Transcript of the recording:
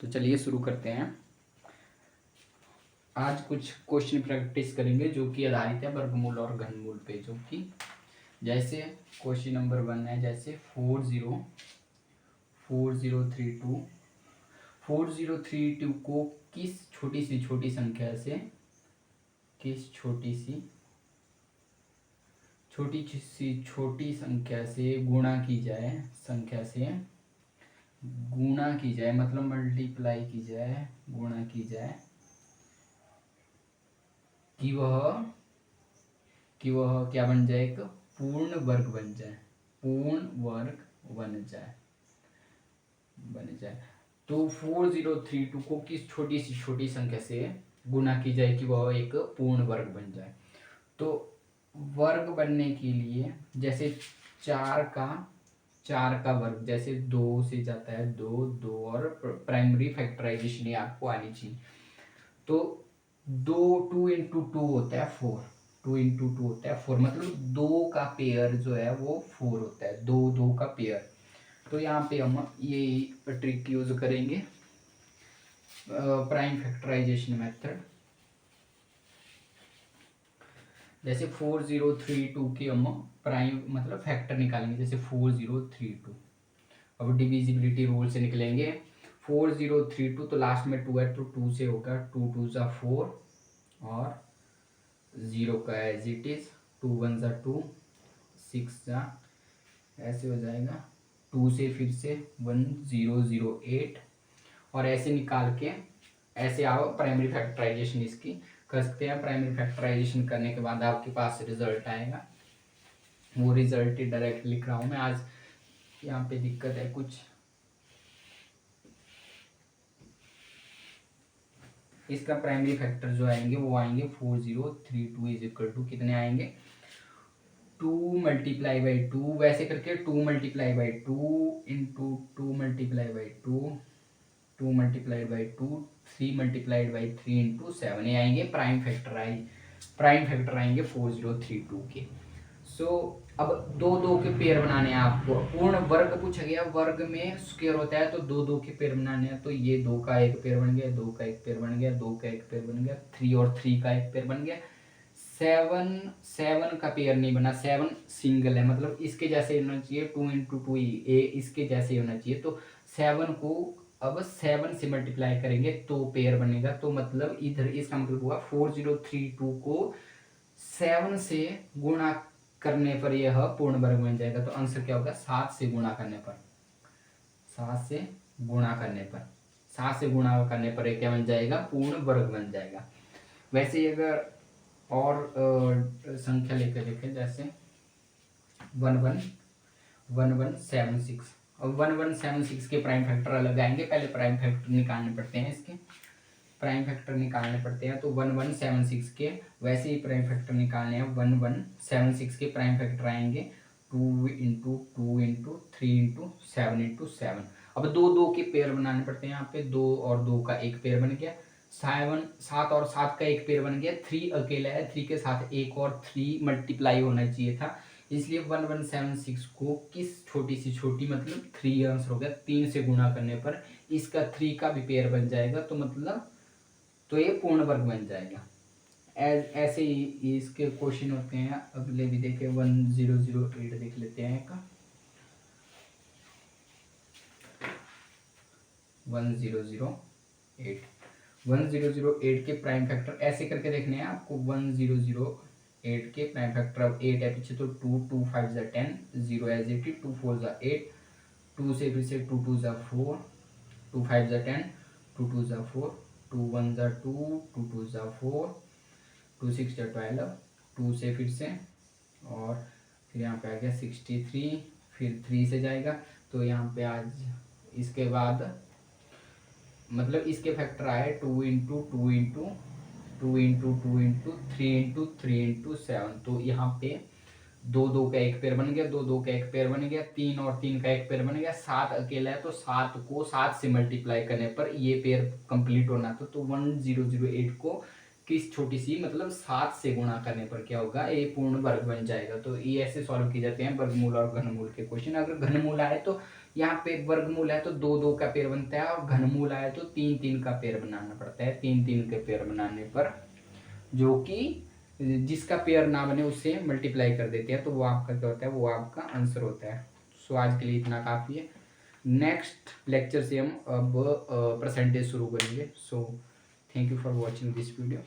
तो चलिए शुरू करते हैं। आज कुछ क्वेश्चन प्रैक्टिस करेंगे जो कि आधारित है वर्गमूल और घनमूल पे। जो कि जैसे क्वेश्चन नंबर 1 है, जैसे 4032 को किस छोटी सी छोटी संख्या से गुणा की जाए, मतलब मल्टीप्लाई की जाए, गुणा की जाए कि वह क्या बन जाए, एक पूर्ण वर्ग बन जाए। तो 4032 को किस छोटी संख्या से गुणा की जाए कि वह एक पूर्ण वर्ग बन जाए। तो वर्ग बनने के लिए जैसे चार का वर्ग, जैसे 2 से जाता है 2 और प्राइमरी फैक्टराइजेशन ही आपको आनी चाहिए। तो 2 इंटू टू होता है 4, मतलब 2 का पेयर जो है वो 4 होता है, 2 का पेयर। तो यहाँ पे हम ये ट्रिक यूज करेंगे, प्राइम फैक्टराइजेशन मेथड। जैसे 4032 के हम प्राइम मतलब फैक्टर निकालेंगे, जैसे 4032। अब डिविजिबिलिटी रूल से निकलेंगे। 4032 तो लास्ट में 2 है, तो 2 से होगा 2 2 जा 4 और 0 का एज इट इज, 2 1 जा 2, 6 जा ऐसे हो जाएगा, 2 से फिर से 1008 और ऐसे निकाल के ऐसे आप प्राइमरी फैक्टराइजेशन इसकी कर सकते हैं। प्राइमरी फैक्टराइजेशन करने के बाद आपके पास रिजल्ट आएगा, वो रिजल्ट डायरेक्ट लिख रहा हूँ मैं। आज यहाँ पे दिक्कत है कुछ, इसका प्राइमरी फैक्टर जो आएंगे वो आएंगे 4032 इज इक्वल टू कितने आएंगे, 2 मल्टीप्लाई बाई 2, वैसे करके 2 multiply by 2 into 2 multiply by 2, 2 multiplied by 2, 3 multiplied by 3 into 7, ये आएंगे प्राइम फैक्टर आएंगे 4032 के। सो अब 2 के पेयर बनाने हैं आपको। पूर्ण वर्ग पूछा गया, वर्ग में स्क्वायर होता है तो 2 के पेयर बनाने हैं। तो ये 2 का एक पेयर बन गया, 2 का एक पेयर बन गया, 2 का एक पेयर बन गया, 3 और 3 का एक पेयर बन गया। 7 का पेयर नहीं बना, 7 सिंगल है, मतलब इसके जैसे होना चाहिए, 2 इंटू 2 इसके जैसे होना चाहिए। तो 7 को अब 7 से मल्टीप्लाई करेंगे तो पेयर बनेगा। तो मतलब इधर इसका मतलब हुआ 4032 को 7 से गुणा करने पर यह पूर्ण वर्ग बन जाएगा। तो आंसर क्या होगा, 7 से गुणा करने पर 7 से गुणा करने पर क्या बन जाएगा, पूर्ण वर्ग बन जाएगा। वैसे ही अगर और संख्या लेकर देखें, जैसे 1176। अब 1176 के प्राइम फैक्टर अलग आएंगे, पहले प्राइम फैक्टर निकालने पड़ते हैं, इसके प्राइम फैक्टर निकालने पड़ते हैं। तो 1176 के वैसे ही प्राइम फैक्टर निकालने हैं। 1176 के प्राइम फैक्टर आएंगे 2 इंटू 2 इंटू 3 इंटू 7 इंटू 7। अब 2 के पेयर बनाने पड़ते हैं। यहाँ पे 2 और 2 का एक पेयर बन गया, 7 और 7 का एक पेयर बन गया, 3 अकेला है, 3 के साथ एक और 3 मल्टीप्लाई होना चाहिए था, इसलिए 1176 को किस छोटी मतलब 3 आंसर हो गया। 3 से गुणा करने पर इसका 3 का भी पेयर बन जाएगा, तो मतलब तो ये पूर्ण वर्ग बन जाएगा। ऐसे ही इसके क्वेश्चन होते हैं, अगले भी देखें। 1008 देख लेते हैं का 1008 के प्राइम फैक्टर ऐसे करके देखने हैं आपको। 1008 के प्राइम फैक्टर, अब 8 है पीछे तो 2 2 5 जा 10, 0 एज इट इज, 2 4 जा 8, 2 से फिर से 2 2 जा 4, 2 5 जा 10, 2 2 जा 4, 2 1 जा 2, 2 2 जा 4, 2 6 जा 12, 2 से फिर से और फिर यहाँ पे आ गया 63, फिर 3 से जाएगा। तो यहाँ पे आज इसके बाद मतलब इसके फैक्टर आए 2 into 2 into 2 into 2 into 3 into 3 into 7। तो यहाँ पे 2 का एक पेयर बन गया, 2 का एक पेयर बन गया, 3 और 3 का एक पेयर बन गया, 7 अकेला है तो 7 को 7 से मल्टीप्लाई करने पर ये पेयर कंप्लीट होना था। तो 1008 को किस छोटी सी मतलब 7 से गुणा करने पर क्या होगा, ये पूर्ण वर्ग बन जाएगा। तो ये ऐसे सॉल्व किए जाते हैं वर्गमूल और घनमूल के क्वेश्चन। अगर घनमूल आए तो यहाँ पे वर्गमूल है तो 2 2 का पेयर बनता है, और घनमूल आया तो 3 3 का पेयर बनाना पड़ता है। 3 3 के पेयर बनाने पर जो कि जिसका पेयर ना बने उससे मल्टीप्लाई कर देते हैं, तो वो आपका क्या होता है, वो आपका आंसर होता है। सो आज के लिए इतना काफ़ी है। नेक्स्ट लेक्चर से हम अब परसेंटेज शुरू करेंगे। So thank you for watching this video.